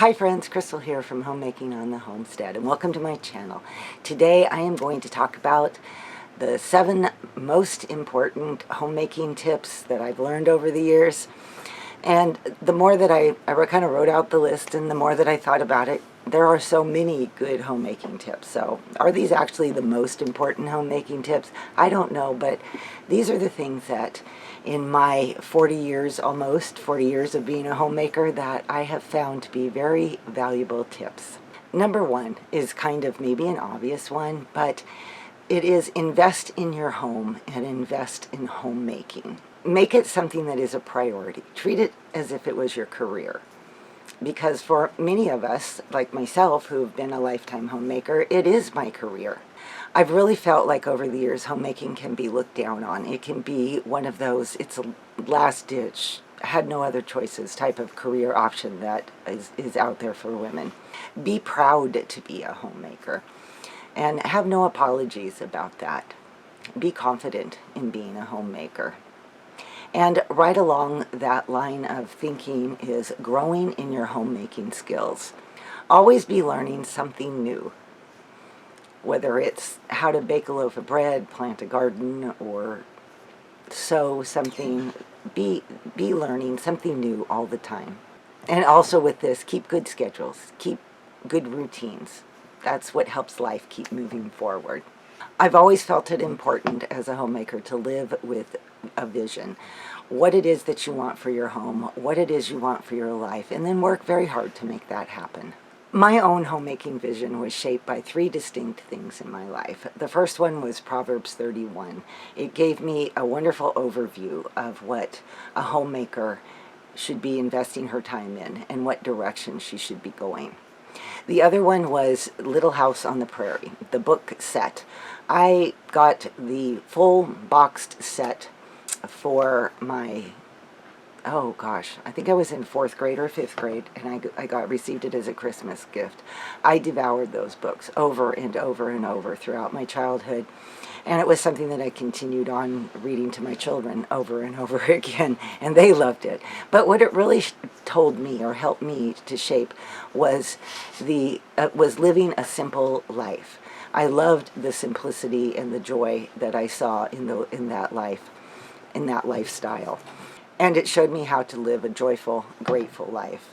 Hi friends, Crystal here from Homemaking on the Homestead, and welcome to my channel. Today I am going to talk about the 7 most important homemaking tips that I've learned over the years. And the more that I kind of wrote out the list, and the more that I thought about it, there are so many good homemaking tips. So are these actually the most important homemaking tips? I don't know, but these are the things that in my 40 years of being a homemaker that I have found to be very valuable tips. Number 1 is kind of maybe an obvious one, but it is invest in your home and invest in homemaking. Make it something that is a priority. Treat it as if it was your career. Because for many of us, like myself, who've been a lifetime homemaker, it is my career. I've really felt like over the years homemaking can be looked down on. It can be one of those, it's a last ditch, had no other choices type of career option that is out there for women. Be proud to be a homemaker and have no apologies about that. Be confident in being a homemaker. And right along that line of thinking is growing in your homemaking skills. Always be learning something new. Whether it's how to bake a loaf of bread, plant a garden, or sew something, be learning something new all the time. And also with this, keep good schedules, keep good routines. That's what helps life keep moving forward. I've always felt it important as a homemaker to live with a vision. What it is that you want for your home, what it is you want for your life, and then work very hard to make that happen. My own homemaking vision was shaped by 3 distinct things in my life. The first one was Proverbs 31. It gave me a wonderful overview of what a homemaker should be investing her time in and what direction she should be going. The other one was Little House on the Prairie, the book set. I got the full boxed set for my, oh gosh, I think I was in 4th grade or 5th grade, and I received it as a Christmas gift. I devoured those books over and over and over throughout my childhood, and it was something that I continued on reading to my children over and over again, and they loved it. But what it really told me, or helped me to shape, was living a simple life. I loved the simplicity and the joy that I saw in that life, in that lifestyle. And it showed me how to live a joyful, grateful life.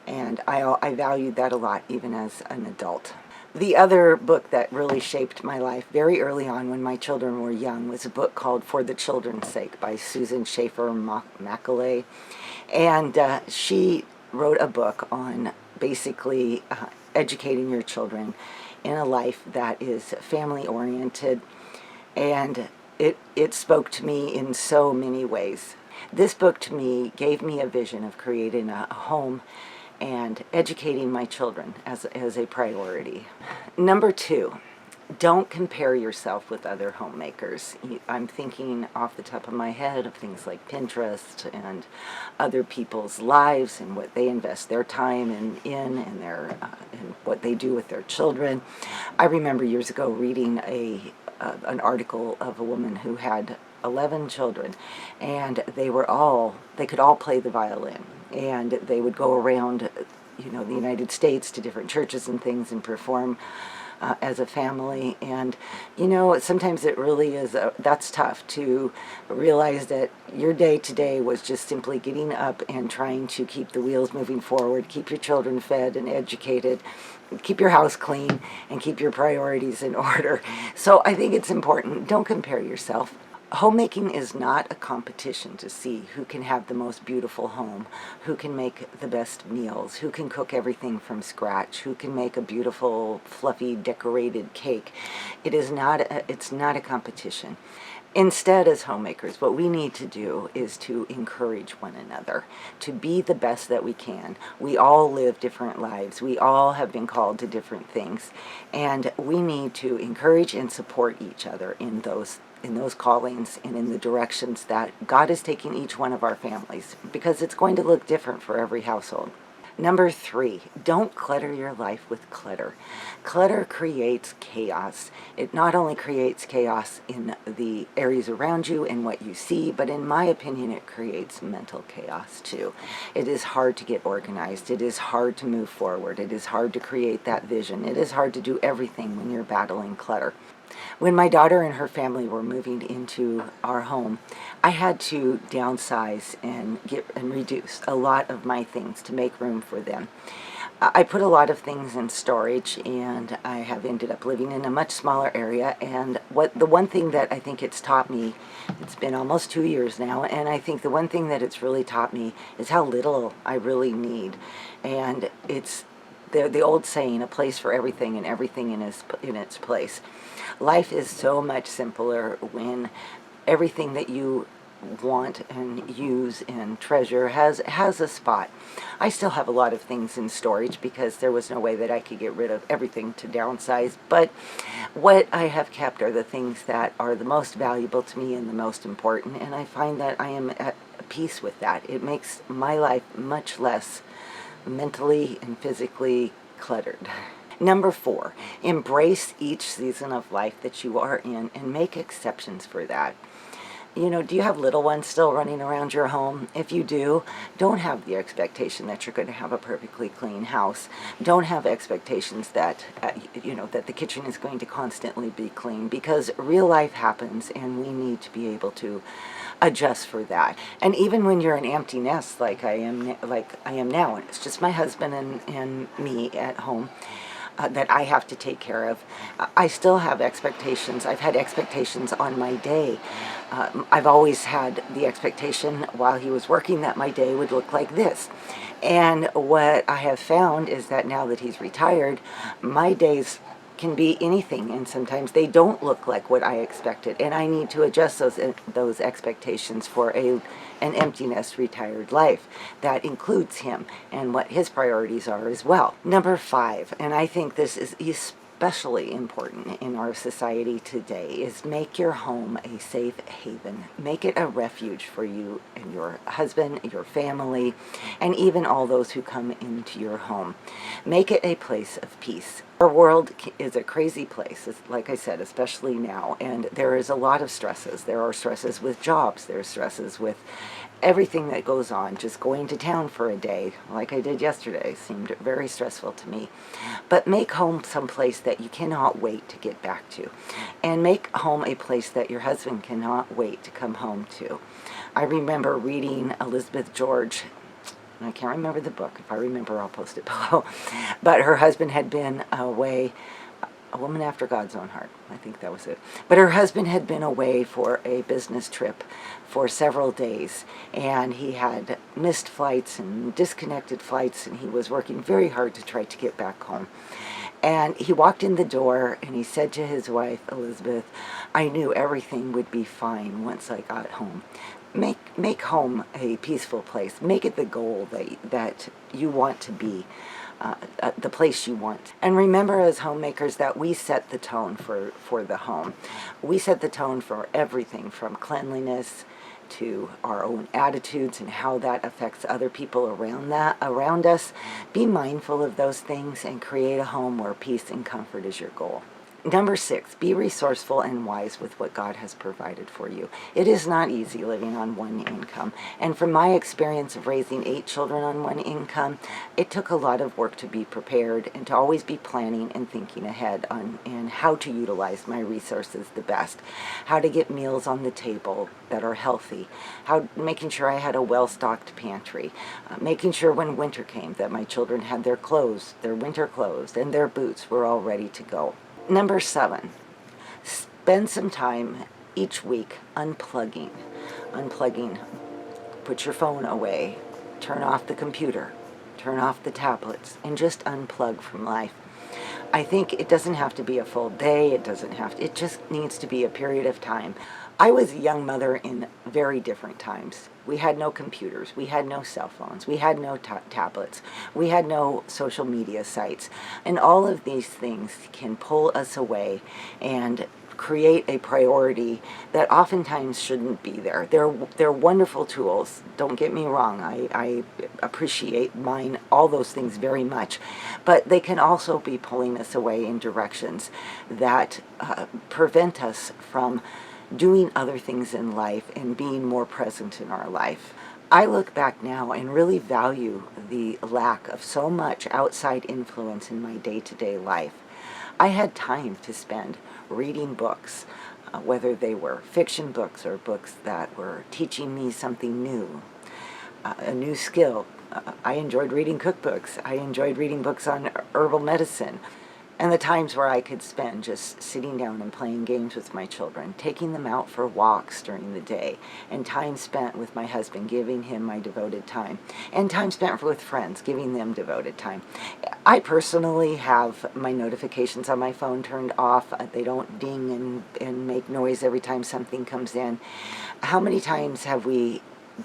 And I valued that a lot, even as an adult. The other book that really shaped my life very early on when my children were young was a book called For the Children's Sake by Schaeffer Macaulay. And she wrote a book on basically educating your children in a life that is family-oriented. And it spoke to me in so many ways. This book to me gave me a vision of creating a home and educating my children as a priority. Number 2, don't compare yourself with other homemakers. I'm thinking off the top of my head of things like Pinterest and other people's lives and what they invest their time in and what they do with their children. I remember years ago reading an article of a woman who had 11 children, and they could all play the violin, and they would go around, the United States to different churches and things and perform as a family. And sometimes it really is that's tough to realize that your day to day was just simply getting up and trying to keep the wheels moving forward, keep your children fed and educated, keep your house clean, and keep your priorities in order. So I think it's important, don't compare yourself. Homemaking is not a competition to see who can have the most beautiful home, who can make the best meals, who can cook everything from scratch, who can make a beautiful, fluffy, decorated cake. It's not a competition. Instead, as homemakers, what we need to do is to encourage one another, to be the best that we can. We all live different lives. We all have been called to different things, and we need to encourage and support each other in those callings and in the directions that God is taking each one of our families, because it's going to look different for every household. Number 3, don't clutter your life with clutter. Clutter creates chaos. It not only creates chaos in the areas around you and what you see, but in my opinion, it creates mental chaos too. It is hard to get organized. It is hard to move forward. It is hard to create that vision. It is hard to do everything when you're battling clutter. When my daughter and her family were moving into our home, I had to downsize and reduce a lot of my things to make room for them. I put a lot of things in storage, and I have ended up living in a much smaller area. And the one thing that I think it's taught me, it's been almost 2 years now, and I think the one thing that it's really taught me is how little I really need. And it's the old saying, a place for everything and everything in its place. Life is so much simpler when everything that you want and use and treasure has a spot. I still have a lot of things in storage because there was no way that I could get rid of everything to downsize, but what I have kept are the things that are the most valuable to me and the most important, and I find that I am at peace with that. It makes my life much less mentally and physically cluttered. Number 4, embrace each season of life that you are in and make exceptions for that. You know, do you have little ones still running around your home? If you do, don't have the expectation that you're going to have a perfectly clean house. Don't have expectations that, that the kitchen is going to constantly be clean, because real life happens and we need to be able to adjust for that. And even when you're an empty nest like I am now, and it's just my husband and me at home, that I have to take care of, I still have expectations. I've had expectations on my day. I've always had the expectation while he was working that my day would look like this. And what I have found is that now that he's retired, my days can be anything, and sometimes they don't look like what I expected, and I need to adjust those expectations for an empty nest retired life. That includes him and what his priorities are as well. Number 5, and I think this is especially important in our society today, is make your home a safe haven. Make it a refuge for you and your husband, your family, and even all those who come into your home. Make it a place of peace. Our world is a crazy place, like I said, especially now, and there is a lot of stresses. There are stresses with jobs. There are stresses with everything that goes on. Just going to town for a day, like I did yesterday, seemed very stressful to me. But make home someplace that you cannot wait to get back to. And make home a place that your husband cannot wait to come home to. I remember reading Elizabeth George, and I can't remember the book. If I remember, I'll post it below. But her husband had been away, A Woman After God's Own Heart, I think that was it. But her husband had been away for a business trip for several days, and he had missed flights and disconnected flights, and he was working very hard to try to get back home. And he walked in the door and he said to his wife, Elizabeth, I knew everything would be fine once I got home. Make home a peaceful place. Make it the goal that you want to be, the place you want. And remember, as homemakers, that we set the tone for the home. We set the tone for everything from cleanliness to our own attitudes and how that affects other people around us. Be mindful of those things and create a home where peace and comfort is your goal. Number 6, be resourceful and wise with what God has provided for you. It is not easy living on one income. And from my experience of raising 8 children on one income, it took a lot of work to be prepared and to always be planning and thinking ahead on how to utilize my resources the best, how to get meals on the table that are healthy, making sure I had a well-stocked pantry, making sure when winter came that my children had their clothes, their winter clothes, and their boots were all ready to go. Number 7, spend some time each week unplugging. Put your phone away, turn off the computer, turn off the tablets, and just unplug from life. I think it doesn't have to be a full day. It just needs to be a period of time. I was a young mother in very different times. We had no computers. We had no cell phones. We had no tablets. We had no social media sites. And all of these things can pull us away and create a priority that oftentimes shouldn't be there. They're wonderful tools, don't get me wrong. I appreciate mine, all those things very much, but they can also be pulling us away in directions that prevent us from doing other things in life and being more present in our life. I look back now and really value the lack of so much outside influence in my day-to-day life. I had time to spend reading books, whether they were fiction books or books that were teaching me something new, a new skill. I enjoyed reading cookbooks. I enjoyed reading books on herbal medicine. And the times where I could spend just sitting down and playing games with my children, taking them out for walks during the day, and time spent with my husband, giving him my devoted time, and time spent with friends, giving them devoted time. I personally have my notifications on my phone turned off. They don't ding and make noise every time something comes in. How many times have we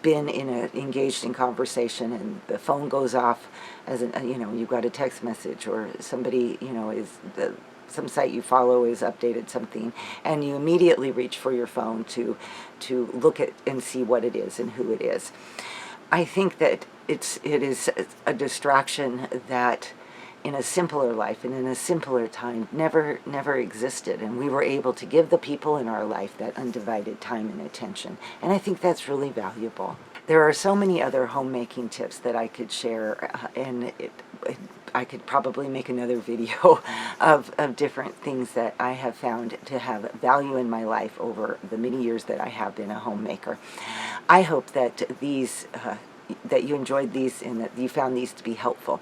been engaged in conversation and the phone goes off as you've got a text message, or somebody, some site you follow is updated something, and you immediately reach for your phone to look at and see what it is and who it is. I think that it is a distraction that in a simpler life and in a simpler time never existed, and we were able to give the people in our life that undivided time and attention, and I think that's really valuable. There are so many other homemaking tips that I could share, and I could probably make another video of different things that I have found to have value in my life over the many years that I have been a homemaker. I hope that that you enjoyed these and that you found these to be helpful.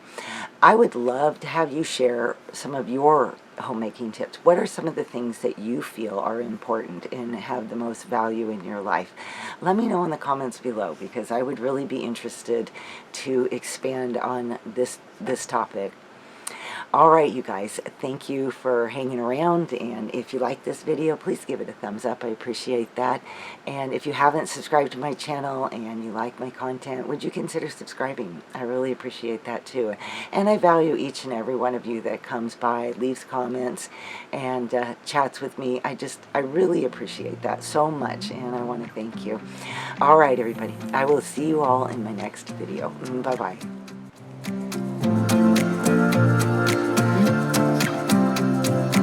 I would love to have you share some of your homemaking tips. What are some of the things that you feel are important and have the most value in your life? Let me know in the comments below, because I would really be interested to expand on this topic. All right, you guys, thank you for hanging around, and if you like this video, please give it a thumbs up. I appreciate that. And if you haven't subscribed to my channel and you like my content, would you consider subscribing? I really appreciate that too. And I value each and every one of you that comes by, leaves comments, and chats with me. I really appreciate that so much, and I want to thank you. All right, everybody, I will see you all in my next video. Bye-bye.